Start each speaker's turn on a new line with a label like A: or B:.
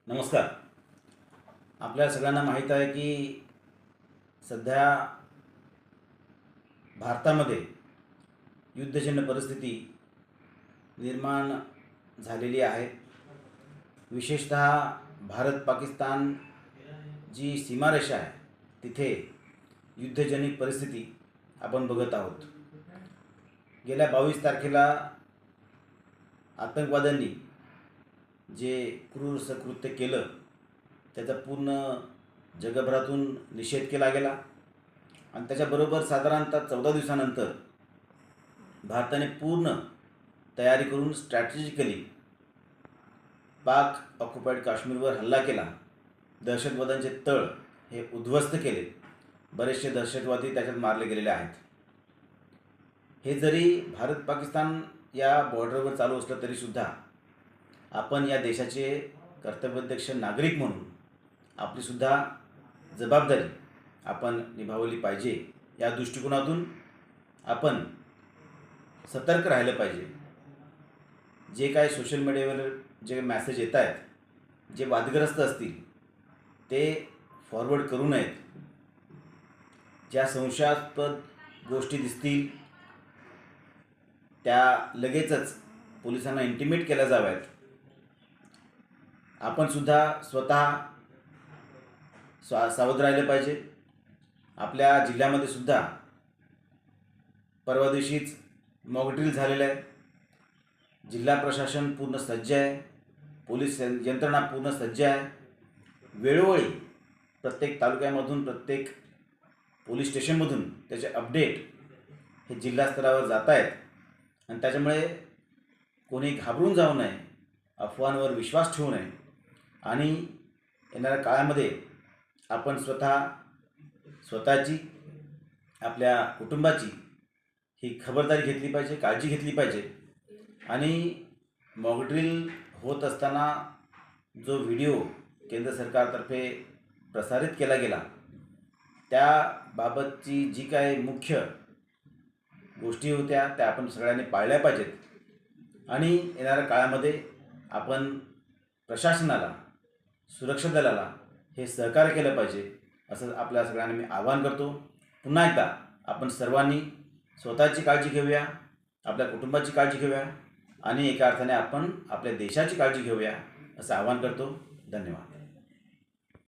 A: नमस्कार. आपल्या सगळ्यांना माहीत आहे की सध्या भारतामध्ये युद्धजन्य परिस्थिती निर्माण झालेली आहे. विशेषतः भारत पाकिस्तान जी सीमारेषा आहे तिथे युद्धजनित परिस्थिती आपण बघत आहोत. गेल्या 22 तारखेला आतंकवाद्यांनी जे क्रूर कृत्य केलं त्याचा पूर्ण जगभरातून निषेध केला गेला आणि त्याच्याबरोबर साधारणतः 14 दिवसानंतर भारताने पूर्ण तयारी करून स्ट्रॅटेजिकली पाक ऑक्युपाईड काश्मीरवर हल्ला केला. दहशतवाद्यांचे तळ हे उद्ध्वस्त केले. बरेचसे दहशतवादी त्याच्यात मारले गेलेले आहेत. हे जरी भारत पाकिस्तान या बॉर्डरवर चालू असलं तरीसुद्धा आपण या देशाचे कर्तव्यदक्ष नागरिक म्हणून आपलीसुद्धा जबाबदारी आपण निभावली पाहिजे. या दृष्टिकोनातून आपण सतर्क राहिलं पाहिजे. जे काय सोशल मीडियावर जे मॅसेज येत आहेत, जे वादग्रस्त असतील ते फॉरवर्ड करू नयेत. ज्या संशयास्पद गोष्टी दिसतील त्या लगेचच पोलिसांना इंटिमेट केल्या जाव्यात. आपण सुद्धा स्वतः सावध राहिलं पाहिजे. आपल्या जिल्ह्यामध्ये सुद्धा परवा दिवशीच मॉक ड्रिल झालेलं आहे. जिल्हा प्रशासन पूर्ण सज्ज आहे. पोलीस यंत्रणा पूर्ण सज्ज आहे. वेळोवेळी प्रत्येक तालुक्यामधून प्रत्येक पोलीस स्टेशनमधून त्याचे अपडेट हे जिल्हा स्तरावर जात आहेत आणि त्याच्यामुळे कोणी घाबरून जाऊ नये, अफवांवर विश्वास ठेवू नये आणि येणाऱ्या काळामध्ये आपण स्वतःची आपल्या कुटुंबाची ही खबरदारी घेतली पाहिजे, काळजी घेतली पाहिजे. आणि मॉक ड्रिल होत असताना जो व्हिडिओ केंद्र सरकारतर्फे प्रसारित केला गेला त्याबाबतची जी काय मुख्य गोष्टी होत्या त्या आपण सगळ्यांनी पाळल्या पाहिजेत आणि येणाऱ्या काळामध्ये आपण प्रशासनाला, सुरक्षा दलाला हे सहकार्य केलं पाहिजे असं आपल्या सगळ्यांना मी आवाहन करतो. पुन्हा एकदा आपण सर्वांनी स्वतःची काळजी घेऊया, आपल्या कुटुंबाची काळजी घेऊया आणि एका अर्थाने आपण आपल्या देशाची काळजी घेऊया असं आवाहन करतो. धन्यवाद.